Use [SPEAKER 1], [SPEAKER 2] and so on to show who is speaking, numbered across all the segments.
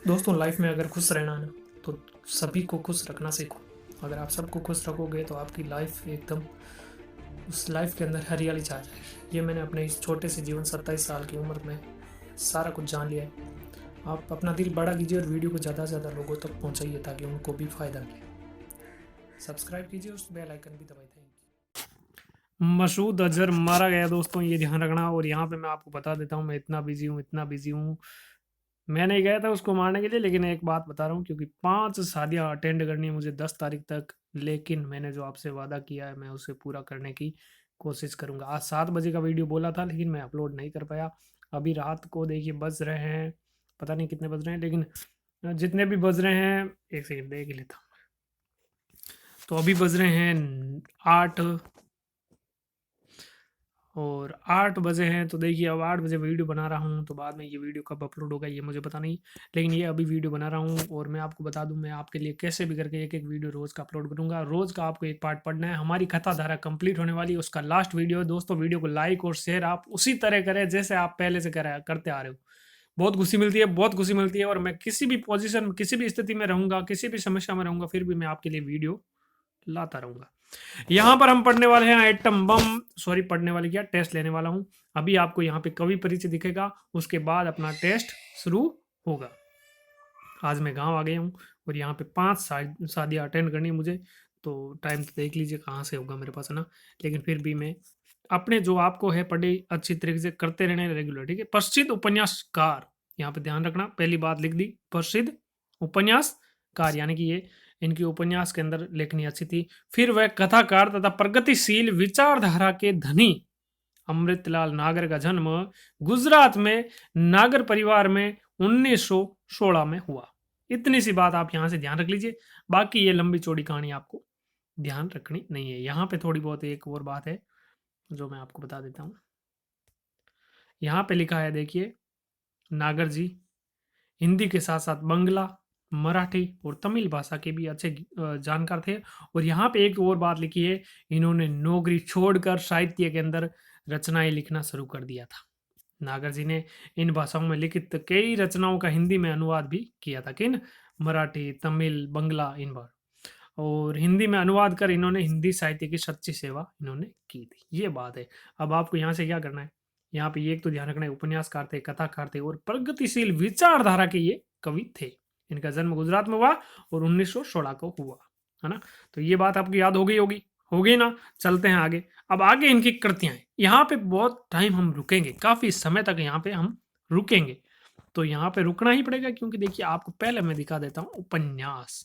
[SPEAKER 1] दोस्तों लाइफ में अगर खुश रहना है ना तो सभी को खुश रखना सीखो। अगर आप सबको खुश रखोगे तो आपकी लाइफ एकदम उस लाइफ के अंदर हरियाली छा जाएगी। ये मैंने अपने इस छोटे से जीवन 27 साल की उम्र में सारा कुछ जान लिया है। आप अपना दिल बड़ा कीजिए और वीडियो को ज़्यादा से ज़्यादा लोगों तक पहुंचाइए ताकि उनको भी फ़ायदा मिले। सब्सक्राइब कीजिए, उस बेल आइकन भी दबाइए। मसूद अजहर मारा गया दोस्तों, ये ध्यान रखना। और यहाँ पे मैं आपको बता देता हूँ, मैं इतना बिजी हूँ। मैं नहीं गया था उसको मारने के लिए, लेकिन एक बात बता रहा हूँ, क्योंकि 5 शादियाँ अटेंड करनी है मुझे 10 तारीख तक। लेकिन मैंने जो आपसे वादा किया है मैं उसे पूरा करने की कोशिश करूँगा। आज 7 बजे का वीडियो बोला था लेकिन मैं अपलोड नहीं कर पाया। अभी रात को देखिए बज रहे हैं, पता नहीं कितने बज रहे हैं, लेकिन जितने भी बज रहे हैं, एक सेकंड देख ही लेता हूँ। तो अभी बज रहे हैं 8 और 8 बजे हैं। तो देखिए अब 8 बजे वीडियो बना रहा हूँ, तो बाद में ये वीडियो कब अपलोड होगा ये मुझे पता नहीं, लेकिन ये अभी वीडियो बना रहा हूँ। और मैं आपको बता दूँ, मैं आपके लिए कैसे भी करके एक एक वीडियो रोज़ का अपलोड करूँगा। रोज़ का आपको एक पार्ट पढ़ना है। हमारी कथा धारा कंप्लीट होने वाली है, उसका लास्ट वीडियो है दोस्तों। वीडियो को लाइक और शेयर आप उसी तरह करें जैसे आप पहले से करते आ रहे हो। बहुत खुशी मिलती है, बहुत खुशी मिलती है। और मैं किसी भी पोजीशन में, किसी भी स्थिति में रहूँगा, किसी भी समस्या में रहूँगा, फिर भी मैं आपके लिए वीडियो लाता रहूँगा। यहाँ पर हम पढ़ने वाले हैं एटम बम, सॉरी पढ़ने वाले क्या, टेस्ट लेने वाला हूँ। अभी आपको यहाँ पे कवि परिचय दिखेगा, उसके बाद अपना टेस्ट शुरू होगा। आज मैं गांव आ गया हूँ और यहाँ पे 5 शादियाँ अटेंड करनी है मुझे। तो टाइम तो देख लीजिए कहाँ से होगा मेरे पास, है ना। लेकिन फिर भी मैं अपने जो आपको है पढ़े अच्छी तरीके से करते रहने रेगुलर, ठीक है। प्रसिद्ध उपन्यासकार, यहाँ पे ध्यान रखना, पहली बात लिख दी, प्रसिद्ध उपन्यासकार, यानी कि ये इनकी उपन्यास के अंदर लेखनी अच्छी थी। फिर वह कथाकार तथा प्रगतिशील विचारधारा के धनी अमृतलाल नागर का जन्म गुजरात में नागर परिवार में 1916 में हुआ। इतनी सी बात आप यहाँ से ध्यान रख लीजिए। बाकी ये लंबी चौड़ी कहानी आपको ध्यान रखनी नहीं है। यहाँ पे थोड़ी बहुत एक और बात है जो मैं आपको बता देता हूँ। यहाँ पे लिखा है, देखिए, नागर जी हिंदी के साथ साथ बंगला, मराठी और तमिल भाषा के भी अच्छे जानकार थे। और यहाँ पे एक और बात लिखी है, इन्होंने नौकरी छोड़कर साहित्य के अंदर रचनाएं लिखना शुरू कर दिया था। नागर जी ने इन भाषाओं में लिखित कई रचनाओं का हिंदी में अनुवाद भी किया था। किन? मराठी, तमिल, बंगला, इन बार। और हिंदी में अनुवाद कर इन्होंने हिंदी साहित्य की सच्ची सेवा इन्होंने की थी। ये बात है। अब आपको यहाँ से क्या करना है, यहाँ पे ये एक तो ध्यान रखना है, उपन्यासकार थे, कथाकार थे और प्रगतिशील विचारधारा के ये कवि थे। इनका जन्म गुजरात में हुआ और 1916 को हुआ, है ना। तो ये बात आपकी याद हो गई होगी, हो गई ना। चलते हैं आगे। अब आगे इनकी कृतियां हैं। यहाँ पे बहुत टाइम हम रुकेंगे, काफी समय तक यहाँ पे हम रुकेंगे। तो यहाँ पे रुकना ही पड़ेगा, क्योंकि देखिए आपको पहले मैं दिखा देता हूँ उपन्यास,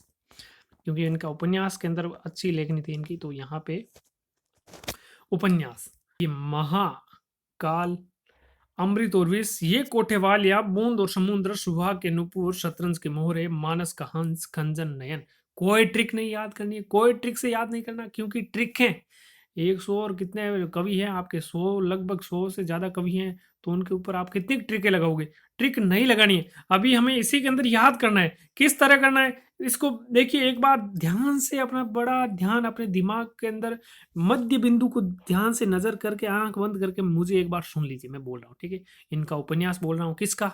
[SPEAKER 1] क्योंकि इनका उपन्यास के अंदर अच्छी लेखनी थी इनकी। तो यहाँ पे उपन्यास, ये महाकाल, अमृत और विष, ये कोठेवाल या बूंद और समुद्र, सुहा के नुपुर, शतरंज के मोहरे, मानस का हंस, खंजन नयन। कोई ट्रिक नहीं याद करनी है, कोई ट्रिक से याद नहीं करना, क्योंकि ट्रिक है 100 और कितने कवि हैं आपके, 100, लगभग 100 से ज्यादा कवि हैं। तो उनके ऊपर आप कितनी ट्रिकें लगाओगे? ट्रिक नहीं लगानी है। अभी हमें इसी के अंदर याद करना है। किस तरह करना है इसको देखिए, एक बार ध्यान से, अपना बड़ा ध्यान अपने दिमाग के अंदर मध्य बिंदु को ध्यान से नजर करके, आंख बंद करके मुझे एक बार सुन लीजिए, मैं बोल रहा हूँ, ठीक है। इनका उपन्यास बोल रहा हूँ, किसका?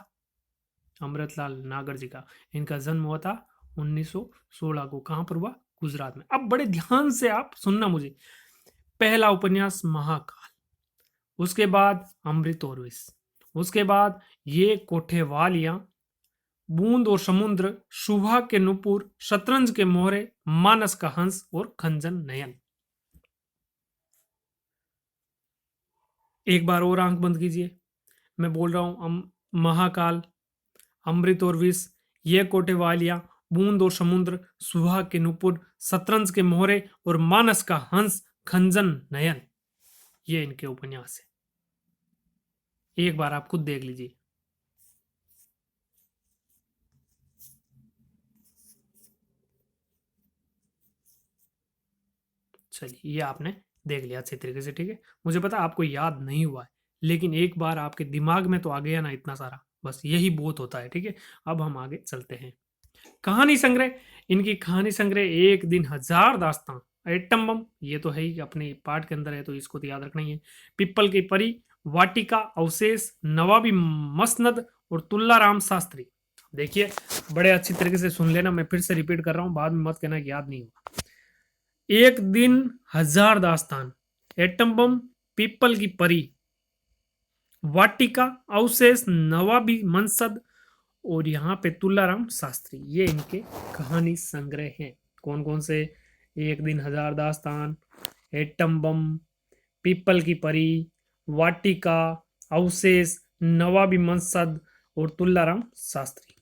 [SPEAKER 1] अमृतलाल नागर जी का। इनका जन्म हुआ था 1916 को। कहां पर हुआ? गुजरात में। अब बड़े ध्यान से आप सुनना मुझे। पहला उपन्यास महाकाल, उसके बाद अमृत और विष, उसके बाद ये कोठेवालियां, बूंद और समुद्र, सुबह के नुपुर, शतरंज के मोहरे, मानस का हंस और खंजन नयन। एक बार और आंख बंद कीजिए, मैं बोल रहा हूं, महाकाल, अमृत और विष, ये कोठेवालियां, बूंद और समुद्र, सुहा के नुपुर, शतरंज के मोहरे और मानस का हंस, खंजन नयन। ये इनके उपन्यास है। एक बार आप खुद देख लीजिए। चलिए, ये आपने देख लिया अच्छे तरीके से, ठीक है। मुझे पता आपको याद नहीं हुआ है, लेकिन एक बार आपके दिमाग में तो आ गया ना इतना सारा, बस यही बहुत होता है, ठीक है। अब हम आगे चलते हैं। कहानी संग्रह, इनकी कहानी संग्रह एक दिन हजार दास्तां, एटम बम, ये तो है ही अपने पाठ के अंदर है, तो इसको तो याद रखना ही है। पिप्पल की परी, वाटिका, अवशेष, नवाबी मसनद और तुल्लाराम शास्त्री। देखिए बड़े अच्छी तरीके से सुन लेना, मैं फिर से रिपीट कर रहा हूँ, बाद में मत कहना कि याद नहीं हुआ। एक दिन हजार दास्तान, एटम बम, पीपल की परी, वाटिका, अवशेष, नवाबी मनसद और यहाँ पे तुलाराम शास्त्री, ये इनके कहानी संग्रह हैं। कौन कौन से? एक दिन हजार दास्तान, एटम बम, पीपल की परी, वाटिका, अवशेष, नवाबी मनसद और तुलाराम शास्त्री।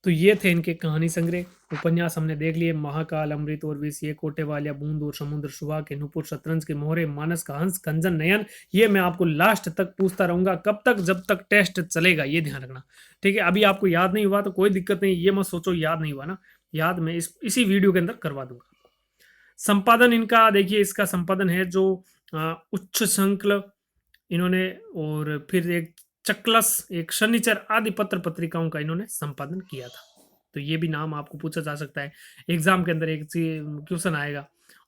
[SPEAKER 1] तो ये थे इनके कहानी संग्रह। उपन्यास हमने देख लिए, महाकाल, अमृत और विष, ये कोटे वालिया, बूंद और समुद्र, सुहा के नुपुर, शतरंज के मोहरे, मानस का हंस, कंजन नयन। ये मैं आपको लास्ट तक पूछता रहूंगा, कब तक? जब तक टेस्ट चलेगा, ये ध्यान रखना, ठीक है। अभी आपको याद नहीं हुआ तो कोई दिक्कत नहीं, ये मत सोचो याद नहीं हुआ ना, याद मैं इसी वीडियो के अंदर करवा दूंगा। संपादन इनका देखिए, इसका संपादन है जो उच्च संकल्प इन्होंने, और फिर एक चक्लस, एक शनिचर आदि पत्र पत्रिकाओं का इन्होंने संपादन किया था। तो ये भी नाम आपको पूछा जा सकता है एग्जाम के अंदर, एक क्वेश्चन आएगा,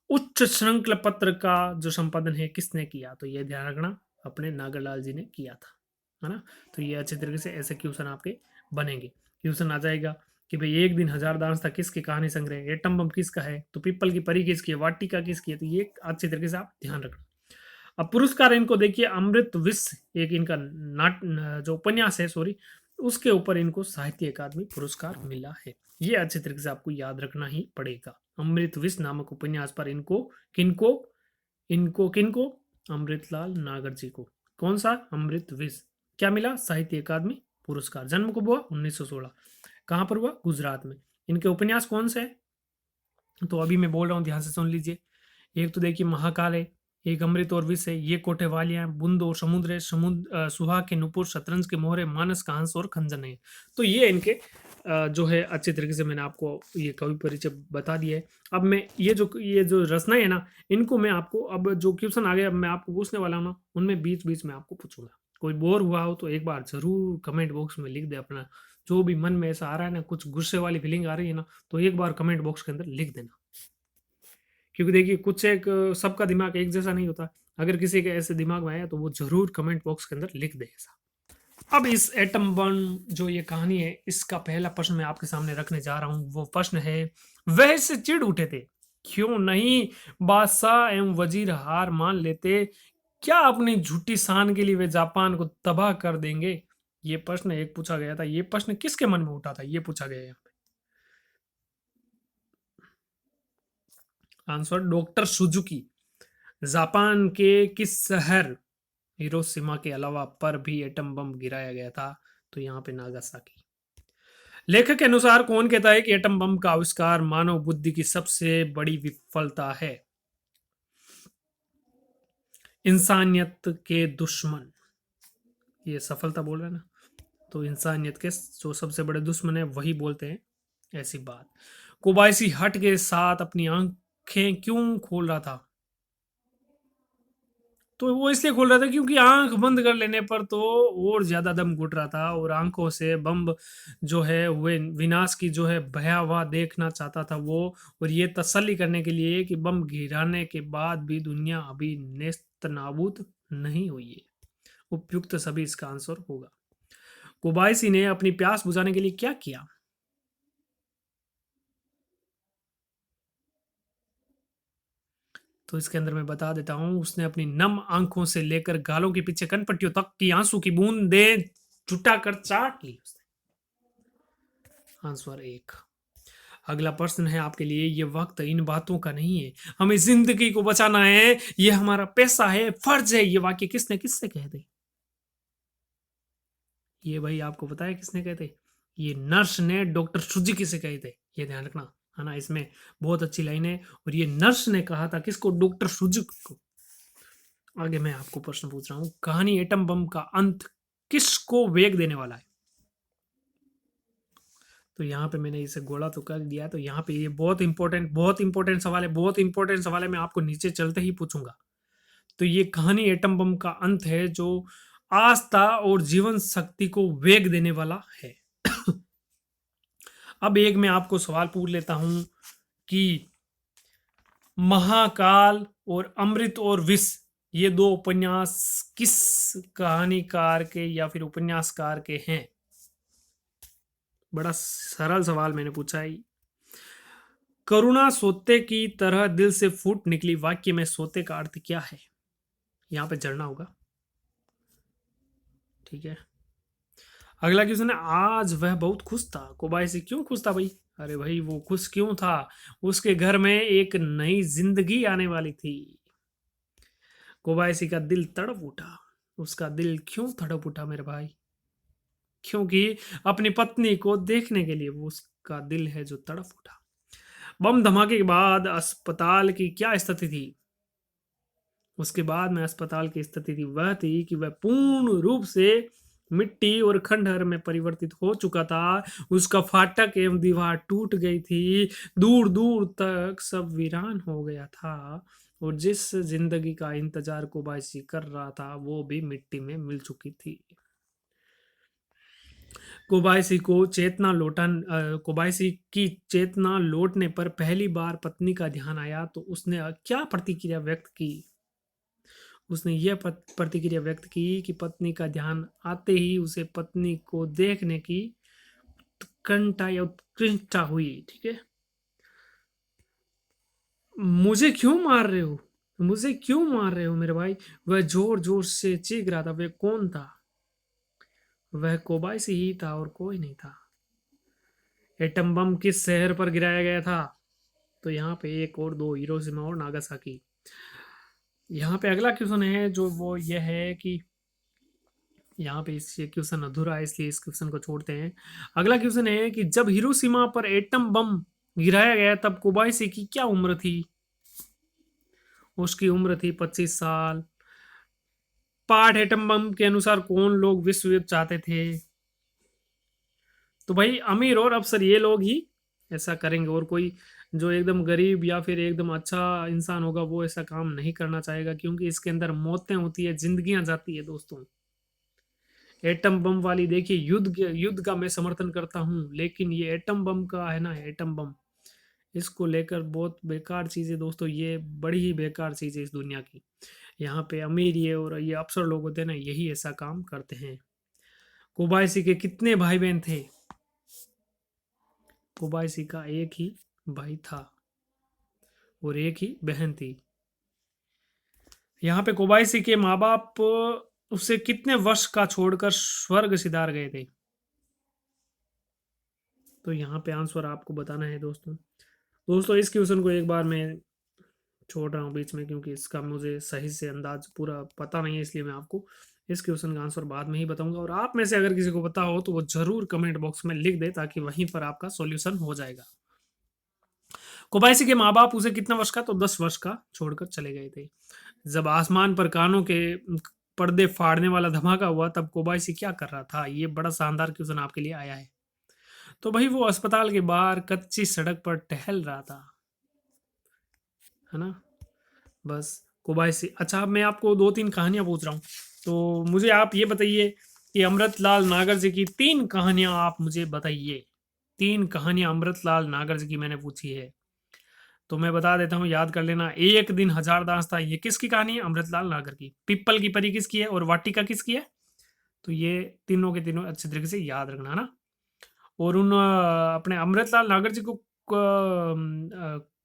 [SPEAKER 1] उच्च श्रृंखला पत्र का जो संपादन है किसने किया? तो ये ध्यान रखना, अपने नागरलाल जी ने किया था, है ना। तो ये अच्छे तरीके से ऐसे क्वेश्चन आपके बनेंगे। क्वेश्चन आ जाएगा कि भाई एक दिन हजार दांस था किसकी कहानी संग्रह, एटम बम किसका है, तो पीपल की परी किसकी है, वाटिका किसकी है, तो ये अच्छी तरीके से आप ध्यान रखना। अब पुरस्कार इनको देखिए, अमृत विश्व एक इनका जो उपन्यास है, सॉरी, उसके ऊपर इनको साहित्य अकादमी पुरस्कार मिला है। ये अच्छे तरीके से आपको याद रखना ही पड़ेगा। अमृत विश्व नामक उपन्यास पर इनको किनको इनको किनको अमृतलाल नागर जी को, कौन सा? अमृत विश्व। क्या मिला? साहित्य अकादमी पुरस्कार। जन्म कब हुआ? 1916। कहां पर हुआ? गुजरात में। इनके उपन्यास कौन से हैं? तो अभी मैं बोल रहा हूं, ध्यान से सुन लीजिए। एक तो देखिए महाकाल है, एक अमृत और विष है, ये कोठे वालियां, बूंद और समुद्र है, सुहा के नुपुर, शतरंज के मोहरे, मानस का हंस और खंजन है। तो ये इनके जो है अच्छे तरीके से मैंने आपको ये कवि परिचय बता दिया है। अब मैं ये जो रचना है ना, इनको मैं आपको, अब जो क्वेश्चन आ गए अब मैं आपको पूछने वाला हूँ ना, उनमें बीच बीच में आपको पूछूंगा। कोई बोर हुआ हो तो एक बार जरूर कमेंट बॉक्स में लिख दे अपना, जो भी मन में ऐसा आ रहा है ना, कुछ गुस्से वाली फीलिंग आ रही है ना, तो एक बार कमेंट बॉक्स के अंदर लिख देना। क्योंकि देखिए कुछ एक सबका दिमाग एक जैसा नहीं होता, अगर किसी के ऐसे दिमाग में आया तो वो जरूर कमेंट बॉक्स के अंदर लिख दे ऐसा। अब इस एटम बम जो ये कहानी है, इसका पहला प्रश्न मैं आपके सामने रखने जा रहा हूं। वो प्रश्न है, वह इससे चिढ़ उठे थे, क्यों नहीं बादशाह एवं वजीर हार मान लेते, क्या अपनी झूठी शान के लिए वे जापान को तबाह कर देंगे? ये प्रश्न एक पूछा गया था। ये प्रश्न किसके मन में उठा था? ये पूछा गया यहाँ पे। Answer doctor Suzuki. जापान के किस शहर हिरोशिमा के अलावा पर भी एटम बम गिराया गया था? तो यहाँ पे नागासाकी। लेखक के अनुसार कौन कहता है कि एटम बम का आविष्कार मानव बुद्धि की सबसे बड़ी विफलता है? इंसानियत के दुश्मन, ये सफलता बोल रहे हैं ना, तो इंसानियत के जो सबसे बड़े दुश्मन है वही बोलते हैं ऐसी बात। कोबायाशी हट के साथ अपनी आंखें क्यों खोल रहा था? तो वो इसलिए खोल रहा था क्योंकि आंख बंद कर लेने पर तो और ज्यादा दम घुट रहा था, और आंखों से बम जो है हुए विनाश की जो है भयावह देखना चाहता था वो, और ये तसल्ली करने के लिए कि बम गिराने के बाद भी दुनिया अभी नेस्त नाबूद नहीं हुई है। उपयुक्त सभी इसका आंसर होगा। कोबायाशी ने अपनी प्यास बुझाने के लिए क्या किया? तो इसके अंदर मैं बता देता हूं, उसने अपनी नम आंखों से लेकर गालों के पीछे कनपट्टियों तक की आंसू की बूंदें जुटा कर चाट ली उसने। आंसर एक। अगला प्रश्न है आपके लिए, ये वक्त इन बातों का नहीं है, हमें जिंदगी को बचाना है, ये हमारा पैसा है, फर्ज है। ये वाक्य किसने किससे कहे थे? ये भाई आपको पता है किसने कहे थे? ये नर्स ने डॉक्टर सुजुकी से कहे थे। ये ध्यान रखना, है ना, इसमें बहुत अच्छी लाइन है। और ये नर्स ने कहा था किसको? डॉक्टर सुजुकी को। आगे मैं आपको प्रश्न पूछ रहा हूं, कहानी एटम बम का अंत किसको वेग देने वाला है? तो यहाँ पे मैंने इसे गोला तो कर दिया, तो यहाँ पे ये बहुत इंपॉर्टेंट सवाल है, बहुत इंपॉर्टेंट सवाल है, मैं आपको नीचे चलते ही पूछूंगा। तो ये कहानी एटम बम का अंत है जो आस्था और जीवन शक्ति को वेग देने वाला है। अब एक मैं आपको सवाल पूछ लेता हूं कि महाकाल और अमृत और विष, ये दो उपन्यास किस कहानीकार के या फिर उपन्यासकार के हैं? बड़ा सरल सवाल मैंने पूछा है। करुणा सोते की तरह दिल से फूट निकली, वाक्य में सोते का अर्थ क्या है? यहाँ पे जड़ना होगा। ठीक है। अगला क्वेश्चन है, आज वह बहुत खुश था। कोबायाशी क्यों खुश था भाई? अरे भाई वो खुश क्यों था? उसके घर में एक नई जिंदगी आने वाली थी। कोबायाशी का दिल तड़प उठा। उसका दिल क्यों तड़प उठा मेरे भाई? क्योंकि अपनी पत्नी को देखने के लिए वो उसका दिल है जो तड़प उठा। बम धमाके के बाद अस्पताल की क्या स्थिति थी? उसके बाद में अस्पताल की स्थिति थी वह थी कि वह पूर्ण रूप से मिट्टी और खंडहर में परिवर्तित हो चुका था। उसका फाटक एवं दीवार टूट गई थी। दूर दूर तक सब वीरान हो गया था और जिस जिंदगी का इंतजार कोबायाशी कर रहा था वो भी मिट्टी में मिल चुकी थी। कोबायाशी की चेतना लौटने पर पहली बार पत्नी का ध्यान आया तो उसने क्या प्रतिक्रिया व्यक्त की? उसने यह प्रतिक्रिया व्यक्त की कि पत्नी का ध्यान आते ही उसे पत्नी को देखने की उत्कंठा या उत्कृष्टता हुई। ठीक है। मुझे क्यों मार रहे हो? मुझे क्यों मार रहे हो मेरे भाई? वह जोर जोर से चीख रहा था। वह कौन था? वह कोबायाशी ही था और कोई नहीं था। एटम बम किस शहर पर गिराया गया था? तो यहाँ पे एक और दो, हिरोशिमा और नागासाकी। यहाँ पे अगला क्वेश्चन है जो वो यह है कि यहाँ पे इस ये क्वेश्चन अधूरा है इसलिए इस क्वेश्चन को छोड़ते हैं। अगला क्वेश्चन है कि जब हिरोशिमा पर एटम बम गिराया गया तब कोबायाशी की क्या उम्र थी? उसकी उम्र थी 25 साल। पाठ एटम बम के अनुसार कौन लोग विश्व युद्ध चाहते थे? तो भाई अमीर और अफसर ये लोग ही ऐसा करेंगे, और कोई जो एकदम गरीब या फिर एकदम अच्छा इंसान होगा वो ऐसा काम नहीं करना चाहेगा, क्योंकि इसके अंदर मौतें होती है, जिंदगियां जाती है दोस्तों। एटम बम वाली देखिए, युद्ध का मैं समर्थन करता हूँ, लेकिन ये एटम बम का है ना, एटम बम, इसको लेकर बहुत बेकार चीज़ है दोस्तों। ये बड़ी ही बेकार चीज़ है इस दुनिया की। यहाँ पे अमीर ये और ये अफसर लोग होते हैं ना, यही ऐसा काम करते हैं। कोबायाशी के कितने भाई बहन थे? कोबायाशी का एक ही भाई था और एक ही बहन थी। यहाँ पे कोबायाशी के माँ बाप उससे कितने वर्ष का छोड़कर स्वर्ग सिधार गए थे? तो यहाँ पे आंसर आपको बताना है दोस्तों। दोस्तों इस क्वेश्चन को एक बार मैं छोड़ रहा हूँ बीच में, क्योंकि इसका मुझे सही से अंदाज पूरा पता नहीं है, इसलिए मैं आपको इस क्वेश्चन का आंसर बाद में ही बताऊंगा। और आप में से अगर किसी को पता हो तो वो जरूर कमेंट बॉक्स में लिख दे, ताकि वहीं पर आपका सॉल्यूशन हो जाएगा। कोबायाशी के माँ बाप उसे कितना वर्ष का, तो 10 वर्ष का छोड़कर चले गए थे। जब आसमान पर कानों के पर्दे फाड़ने वाला धमाका हुआ तब कोबायाशी क्या कर रहा था? ये बड़ा शानदार क्वेश्चन आपके लिए आया है। तो भाई वो अस्पताल के बाहर कच्ची सड़क पर टहल रहा था, है ना। बस कोबायाशी। अच्छा, अब मैं आपको 2-3 कहानियां पूछ रहा हूँ, तो मुझे आप ये बताइए कि अमृतलाल नागर जी की 3 कहानियां आप मुझे बताइए। 3 कहानियां अमृतलाल नागर जी की मैंने पूछी है, तो मैं बता देता हूँ, याद कर लेना। एक दिन हजार दांत था, ये किसकी कहानी है? अमृतलाल नागर की। पिप्पल की परी किसकी है? और वाटिका किसकी है? तो ये तीनों के तीनों अच्छे तरीके से याद रखना ना। और उन अपने अमृतलाल नागर जी को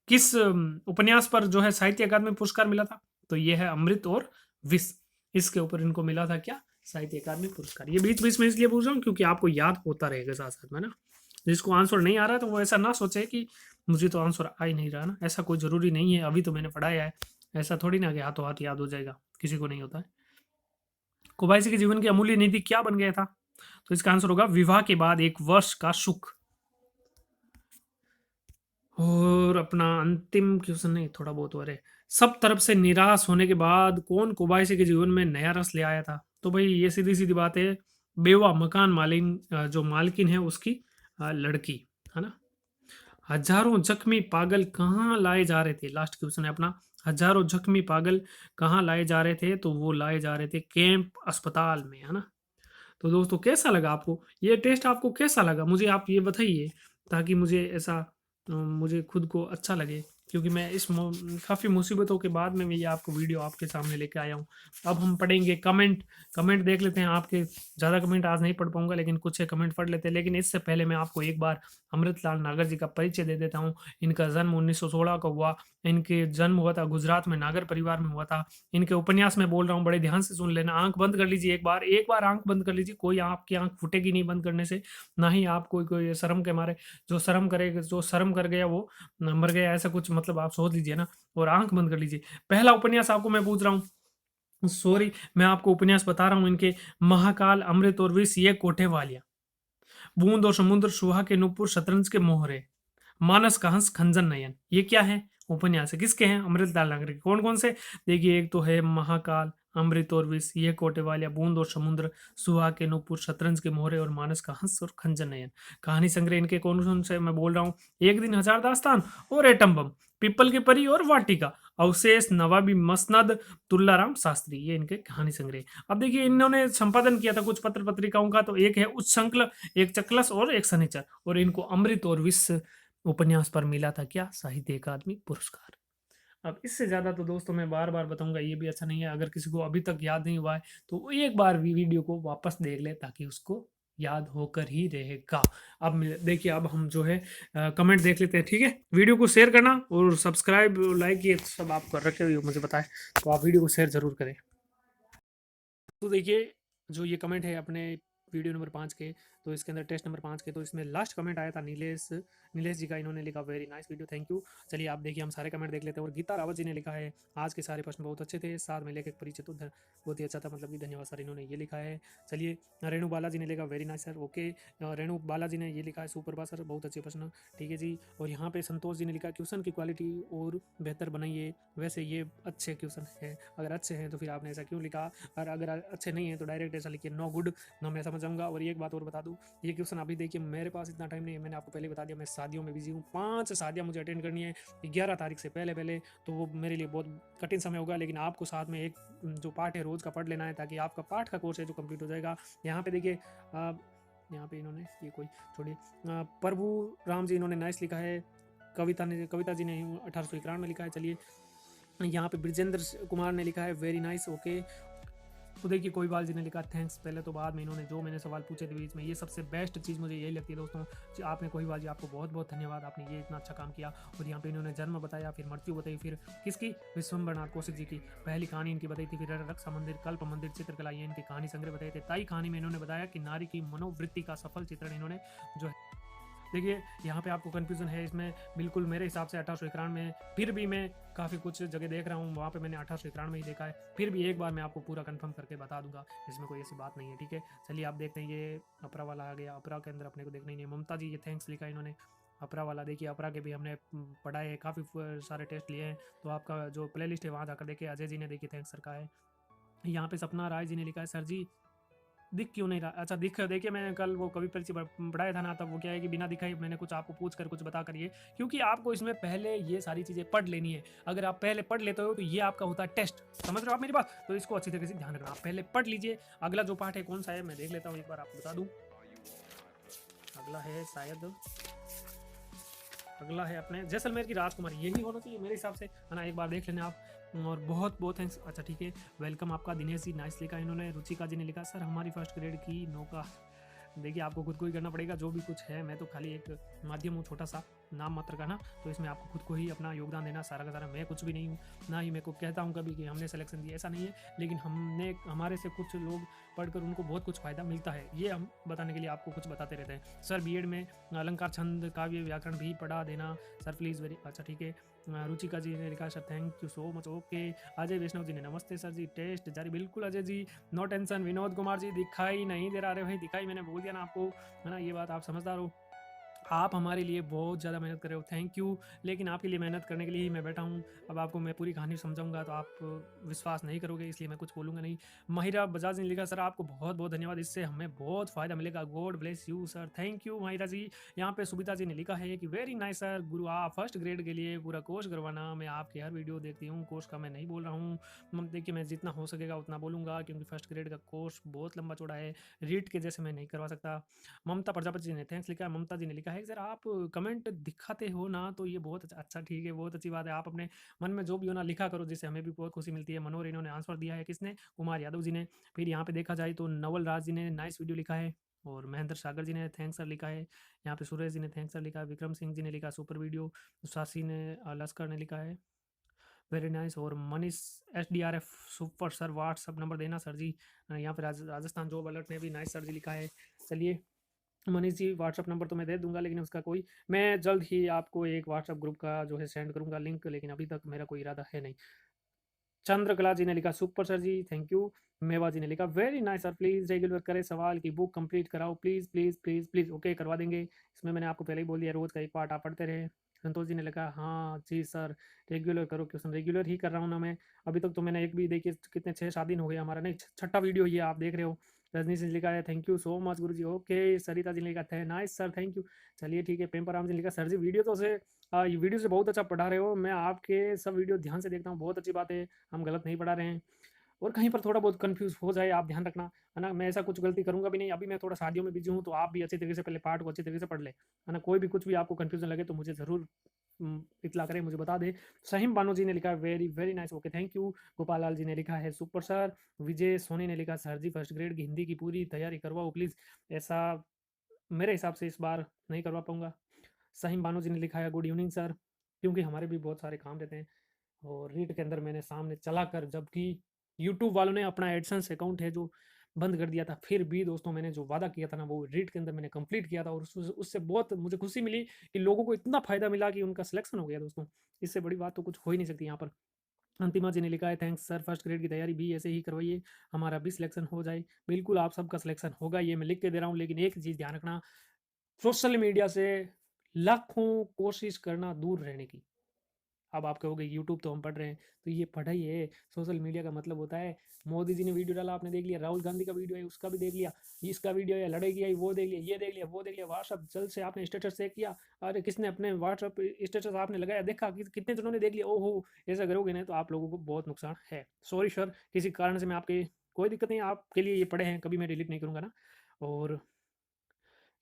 [SPEAKER 1] किस उपन्यास पर जो है साहित्य अकादमी पुरस्कार मिला था? तो ये है अमृत और विष। इसके ऊपर इनको मिला था क्या? साहित्य अकादमी पुरस्कार। ये बीच बीच में इसलिए पूछ रहा हूँ क्योंकि आपको याद होता रहेगा साथ साथ में ना। जिसको आंसर नहीं आ रहा है तो वो ऐसा ना सोचे कि मुझे तो आंसर आ ही नहीं रहा ना। ऐसा कोई जरूरी नहीं है, अभी तो मैंने पढ़ाया है, ऐसा थोड़ी ना कि हाथों हाथ याद हो जाएगा, किसी को नहीं होता है। कोबायाशी के जीवन की अमूल्य नीति क्या बन गया था? तो इसका आंसर होगा विवाह के बाद 1 वर्ष का सुख। और अपना अंतिम क्वेश्चन नहीं, थोड़ा बहुत और है। सब तरफ से निराश होने के बाद कौन कोबायाशी के जीवन में नया रस ले आया था? तो भाई ये सीधी सीधी बात है, बेवा मकान मालिन जो मालकिन है उसकी लड़की, है ना। हजारों जख्मी पागल कहाँ लाए जा रहे थे? लास्ट क्वेश्चन है अपना। हजारों जख्मी पागल कहाँ लाए जा रहे थे? तो वो लाए जा रहे थे कैंप अस्पताल में, है ना। तो दोस्तों कैसा लगा आपको ये टेस्ट? आपको कैसा लगा मुझे आप ये बताइए, ताकि मुझे ऐसा मुझे खुद को अच्छा लगे क्योंकि मैं इस काफ़ी मुसीबतों के बाद में ये आपको वीडियो आपके सामने लेके आया हूँ। अब हम पढ़ेंगे कमेंट, कमेंट देख लेते हैं आपके। ज़्यादा कमेंट आज नहीं पढ़ पाऊँगा, लेकिन कुछ कमेंट पढ़ लेते हैं। लेकिन इससे पहले मैं आपको एक बार अमृतलाल नागर जी का परिचय दे देता हूँ। इनका जन्म 1916 को हुआ। इनके जन्म हुआ था गुजरात में, नागर परिवार में हुआ था। इनके उपन्यास मैं बोल रहा हूँ, बड़े ध्यान से सुन लेना। आँख बंद कर लीजिए एक बार आँख बंद कर लीजिए। कोई आपकी आँख फूटेगी नहीं बंद करने से, ना ही आप कोई शर्म के मारे, जो शर्म कर गया वो मर गया, ऐसा कुछ मतलब आप सोच लीजिए ना, और आँख बंद कर लीजिए। पहला उपन्यास आपको मैं पूछ रहा हूँ, सॉरी, मैं आपको उपन्यास बता रहा हूँ इनके। महाकाल, अमृत और विष ये कोठे वालियाँ, बूंद और समुद्र, सुहा के नुपुर, शतरंज के मोहरे, मानस का हंस, खंजन नयन। ये क्या है? उपन्यास है। किसके हैं? अमृतलाल नागर के। कौन कौन से? देखिए, एक तो है महाकाल, अमृत और विष, ये कोटे वालिया, बूंद और समुद्र, सुहा के नुपुर, शतरंज के मोहरे और मानस का हंस और खंजन नयन। कहानी संग्रह इनके कौन कौन से मैं बोल रहा हूँ? एक दिन हजार दास्तान और एटम बम, पीपल की परी और वाटिका, अवशेष, नवाबी मसनद, तुल्लाराम शास्त्री। ये इनके कहानी संग्रह। अब देखिए, इन्होंने संपादन किया था कुछ पत्र पत्रिकाओं का, तो एक है उच्चंक्ल, एक चकलस और एक शनिचर। और इनको अमृत और विष उपन्यास पर मिला था क्या? साहित्य अकादमी पुरस्कार। अब इससे ज़्यादा तो दोस्तों मैं बार-बार बताऊँगा, ये भी अच्छा नहीं है। अगर किसी को अभी तक याद नहीं हुआ है, तो वो एक बार वीडियो को वापस देख ले, ताकि उसको याद होकर ही रहेगा। अब देखिए, अब हम जो है कमेंट देख लेते हैं, ठीक है? वीडियो को शेयर करना और सब्सक्राइब, लाइक, ये सब आप कर रखे हो, मुझे पता है, तो आप वीडियो को शेयर ज़रूर करें। तो देखिए, जो ये कमेंट है अपने वीडियो नंबर 5 के, तो इसके अंदर टेस्ट नंबर 5 के, तो इसमें लास्ट कमेंट आया था नीलेश नीलेश जी का। इन्होंने लिखा very nice video, thank you. चलिए आप देखिए, हम सारे कमेंट देख लेते हैं। और गीता रावत जी ने लिखा है, आज के सारे प्रश्न बहुत अच्छे थे, साथ में लेखक परिचय तो बहुत ही अच्छा था, मतलब कि धन्यवाद सर, इन्होंने ये लिखा है। चलिए, रेणु बालाजी ने लिखा very nice sir, okay. Renu Balaji ने ये लिखा है, सुप्रभात सर, बहुत अच्छे प्रश्न, ठीक है जी। और यहाँ पे संतोष जी ने लिखा, क्वेश्चन की क्वालिटी और बेहतर बनाइए, वैसे ये अच्छे क्वेश्चन है, अगर अच्छे हैं तो फिर आपने ऐसा क्यों लिखा, और अगर अच्छे नहीं है तो डायरेक्ट ऐसा लिखिए नो गुड, ना मैं समझ जाऊंगा। और एक बात और बता दूं, ये क्वेश्चन अभी देखिए, मेरे पास इतना टाइम नहीं है, मैंने आपको पहले बता दिया, मैं शादियों में बिजी हूँ। 5 शादियां मुझे अटेंड करनी है 11 तारीख से पहले पहले, तो वो मेरे लिए बहुत कठिन समय होगा। लेकिन आपको साथ में एक जो पाठ है रोज का पढ़ लेना है, ताकि आपका पाठ का कोर्स है जो कंप्लीट हो जाएगा। यहाँ पे देखिए, यहाँ पे इन्होंने ये कोई छोड़िए, प्रभु राम जी इन्होंने नाइस लिखा है। कविता जी ने 1891 में लिखा है। चलिए, यहाँ पे ब्रिजेंद्र कुमार ने लिखा है वेरी नाइस, ओके। तो देखिए, कोई बाल जी ने लिखा थैंक्स, पहले तो बाद में इन्होंने जो मैंने सवाल पूछे थे बीच में, ये सबसे बेस्ट चीज़ मुझे यही लगती है दोस्तों। आपने कोई बाल जी, आपको बहुत बहुत धन्यवाद, आपने ये इतना अच्छा काम किया। और यहाँ पे इन्होंने जन्म बताया, फिर मृत्यु बताई, फिर किसकी? विश्वम्भर नाथ कौशिक जी की पहली कहानी इनकी बताई थी, फिर रक्षा मंदिर, कल्प मंदिर, चित्रकला, ये इनकी कहानी संग्रह बताए थे। ताई कहानी में इन्होंने बताया कि नारी की मनोवृत्ति का सफल चित्रण इन्होंने जो है। देखिए, यहाँ पे आपको कन्फ्यूज़न है इसमें, बिल्कुल मेरे हिसाब से 1891 में, फिर भी मैं काफ़ी कुछ जगह देख रहा हूँ, वहाँ पे मैंने 1891 में ही देखा है। फिर भी एक बार मैं आपको पूरा कंफर्म करके बता दूंगा, इसमें कोई ऐसी बात नहीं है, ठीक है। चलिए, आप देखते हैं, ये अपरा वाला आ गया। अपरा के अंदर अपने को देखना ही नहीं है। ममता जी, ये थैंक्स लिखा इन्होंने। अपरा वाला देखिए, अपरा के भी हमने पढ़ाए हैं, काफ़ी सारे टेस्ट लिए हैं, तो आपका जो प्ले लिस्ट है वहाँ जाकर देखिए। अजय जी ने देखिए थैंक्स सर का है। यहाँ पे सपना राय जी ने लिखा है, सर जी दिख क्यों नहीं रहा? अच्छा, दिख, देखिए मैंने कल वो कवि परिचय पढ़ाया था ना, तब वो क्या है कि बिना दिखाई मैंने कुछ आपको पूछ कर कुछ बता कर, ये क्योंकि आपको इसमें पहले ये सारी चीज़ें पढ़ लेनी है। अगर आप पहले पढ़ लेते हो तो ये आपका होता है टेस्ट, समझ रहे हो आप मेरी बात? तो इसको अच्छी तरीके से ध्यान रखना, आप पहले पढ़ लीजिए। अगला जो पार्ट है कौन सा है मैं देख लेता हूँ, एक बार आपको बता दूँ। अगला है शायद, अगला है अपने जैसलमेर की राजकुमारी, यही होना चाहिए मेरे हिसाब से, है ना? एक बार देख लेना आप। और बहुत बहुत थैंक्स। अच्छा, ठीक है, वेलकम आपका। दिनेश जी नाइस लिखा इन्होंने। रुचिका जी ने लिखा, सर हमारी फर्स्ट ग्रेड की नौका। देखिए, आपको खुद को ही करना पड़ेगा जो भी कुछ है, मैं तो खाली एक माध्यम हूँ, छोटा सा नाम मात्र का ना, तो इसमें आपको खुद को ही अपना योगदान देना, सारा का सारा। मैं कुछ भी नहीं हूँ, ना ही मेरे को कहता हूँ कभी कि हमने सिलेक्शन दिया, ऐसा नहीं है। लेकिन हमने, हमारे से कुछ लोग पढ़कर उनको बहुत कुछ फ़ायदा मिलता है, ये हम बताने के लिए आपको कुछ बताते रहते हैं। सर बीएड में अलंकार, छंद, काव्य, व्याकरण भी पढ़ा देना सर प्लीज़, वेरी अच्छा, ठीक है। रुचिका जी ने लिखा, sir thank you so much, okay. Ajay Vaishnav ji ने नमस्ते सर जी, टेस्ट जारी, बिल्कुल अजय जी, नो टेंशन। विनोद कुमार जी, दिखाई नहीं दे रहा, अरे भाई दिखाई मैंने बोल दिया ना आपको, है ना? ये बात आप समझदार हो, आप हमारे लिए बहुत ज़्यादा मेहनत कर रहे हो, थैंक यू। लेकिन आपके लिए मेहनत करने के लिए ही मैं बैठा हूँ। अब आपको मैं पूरी कहानी समझाऊंगा तो आप विश्वास नहीं करोगे, इसलिए मैं कुछ बोलूँगा नहीं। माहिरा बजाज ने लिखा, सर आपको बहुत बहुत धन्यवाद, इससे हमें बहुत फ़ायदा मिलेगा, god bless you sir, thank you Mahira ji. यहाँ पे सुबिता जी ने लिखा है कि वेरी नाइस सर, गुरु आप फर्स्ट ग्रेड के लिए पूरा कोर्स करवाना, मैं आपकी हर वीडियो देखती हूँ, कोर्स का मैं नहीं बोल रहा हूँ। देखिए, मैं जितना हो सकेगा उतना बोलूँगा, क्योंकि फर्स्ट ग्रेड का कोर्स बहुत लंबा चौड़ा है, रीट के जैसे मैं नहीं करवा सकता। ममता प्रजापति जी ने थैंक्स लिखा है। ममता जी ने लिखा लिखा है, "सर आप कमेंट दिखाते हो ना तो ये बहुत अच्छा ठीक है, बहुत अच्छी बात है। आप अपने मन में जो भी हो ना लिखा करो जिससे हमें भी बहुत खुशी मिलती है।" मनोहर इन्होंने आंसर दिया है किसने? कुमार यादव जी ने। फिर यहाँ पे देखा जाए तो नवल राज जी ने नाइस वीडियो लिखा है और महेंद्र सागर जी ने थैंक्स सर लिखा है। यहाँ पे सुरेश जी ने थैंक्स सर लिखा है, विक्रम सिंह जी ने लिखा सुपर वीडियो, सासी ने लस्कर ने लिखा है वेरी नाइस और Manish SDRF super sir WhatsApp number देना सर जी। यहाँ पे राजस्थान जॉब अलर्ट ने भी नाइस सर जी लिखा है। चलिए मनीष जी व्हाट्सअप नंबर तो मैं दे दूंगा लेकिन उसका कोई मैं जल्द ही आपको एक व्हाट्सअप ग्रुप का जो है सेंड करूंगा लिंक, लेकिन अभी तक मेरा कोई इरादा है नहीं। चंद्रकला जी ने लिखा super sir ji thank you. Mewa ji ने लिखा very nice sir please regular करें सवाल की बुक कंप्लीट कराओ please please please please. Okay करवा देंगे, इसमें मैंने आपको पहले ही बोल दिया रोज का एक पार्ट आप पढ़ते रहे। संतोष जी ने लिखा हाँ जी सर रेगुलर करो क्वेश्चन, रेगुलर ही कर रहा हूँ ना मैं। अभी तक तो मैंने एक भी देखिए कितने 6-7 दिन हो गए हमारा, नहीं छठा वीडियो ये आप देख रहे हो। रजनी जी ने लिखा है thank you so much Guru ji. Okay Sarita ji ने लिखा थे नाइस सर थैंक यू। चलिए ठीक है पेपर राम जी ने लिखा सर जी वीडियो तो से ये वीडियो से बहुत अच्छा पढ़ा रहे हो, मैं आपके सब वीडियो ध्यान से देखता हूँ, बहुत अच्छी बात है, हम गलत नहीं पढ़ा रहे हैं। और कहीं पर थोड़ा बहुत कंफ्यूज हो जाए आप ध्यान रखना, है ना, मैं ऐसा कुछ गलती करूंगा भी नहीं। अभी मैं थोड़ा शादियों में बिजी हूँ तो आप भी अच्छी तरीके से पहले पार्ट को अच्छी तरीके से पढ़ ले, है ना। कोई भी कुछ भी आपको कंफ्यूजन लगे तो मुझे जरूर इतला करें, मुझे बता दे। सहीम बानो जी ने लिखा है very very nice okay thank you. Gopal Lal ji ने लिखा है सुपर सर। विजय सोनी ने लिखा सर जी फर्स्ट ग्रेड की हिंदी की पूरी तैयारी करवाओ प्लीज। ऐसा मेरे हिसाब से इस बार नहीं करवा पाऊंगा। सहीम बानो जी ने लिखा है गुड इवनिंग सर, क्योंकि हमारे भी बहुत सारे काम रहते हैं और रीड के अंदर मैंने सामने चला कर, जबकि यूट्यूब वालों ने अपना एडसेंस अकाउंट है जो बंद कर दिया था, फिर भी दोस्तों मैंने जो वादा किया था ना वो रीड के अंदर मैंने कंप्लीट किया था और उससे बहुत मुझे खुशी मिली कि लोगों को इतना फायदा मिला कि उनका सिलेक्शन हो गया दोस्तों। इससे बड़ी बात तो कुछ हो ही नहीं सकती यहाँ पर। अंतिमा जी ने लिखा है थैंक्स सर फर्स्ट ग्रेड की तैयारी भी ऐसे ही करवाइए, हमारा भी सिलेक्शन हो जाए। बिल्कुल आप सबका सिलेक्शन होगा, ये मैं लिख के दे रहा हूँ, लेकिन एक चीज़ ध्यान रखना, सोशल मीडिया से लाखों कोशिश करना दूर रहने की। अब आप कहोगे यूट्यूब तो हम पढ़ रहे हैं, तो ये पढ़ाई है। सोशल मीडिया का मतलब होता है मोदी जी ने वीडियो डाला आपने देख लिया, राहुल गांधी का वीडियो है उसका भी देख लिया, इसका वीडियो है लड़ाई आई वो देख लिया, ये देख लिया वो देख लिया, व्हाट्सअप जल्द से आपने स्टेटस चेक किया, अरे किसने अपने व्हाट्सअप स्टेटस आपने लगाया देखा कि कितने जनों ने देख लिया, ओहो ऐसा करोगे ना तो आप लोगों को बहुत नुकसान है। सॉरी सर किसी कारण से मैं आपके, कोई दिक्कत नहीं, आपके लिए ये पढ़े हैं, कभी मैं डिलीट नहीं करूँगा ना। और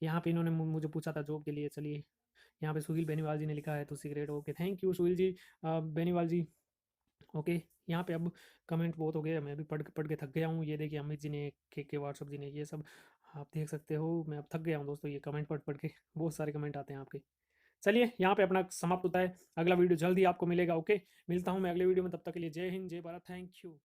[SPEAKER 1] यहाँ पे इन्होंने मुझे पूछा था जॉब के लिए। चलिए यहाँ पे सुहील बेनीवाल जी ने लिखा है तो cigarette okay thank you Suhail ji Beniwal ji. Okay यहाँ पे अब कमेंट बहुत हो गए, मैं भी पढ़ पढ़ के थक गया हूँ। ये देखिए अमित जी ने के व्हाट्सअप जी ने ये सब आप देख सकते हो, मैं अब थक गया हूँ दोस्तों ये कमेंट पढ़ पढ़ के, बहुत सारे कमेंट आते हैं आपके। चलिए यहाँ पे अपना समाप्त होता है, अगला वीडियो जल्दी आपको मिलेगा। ओके मिलता हूँ मैं अगले वीडियो में, तब तक के लिए जय हिंद जय भारत थैंक यू।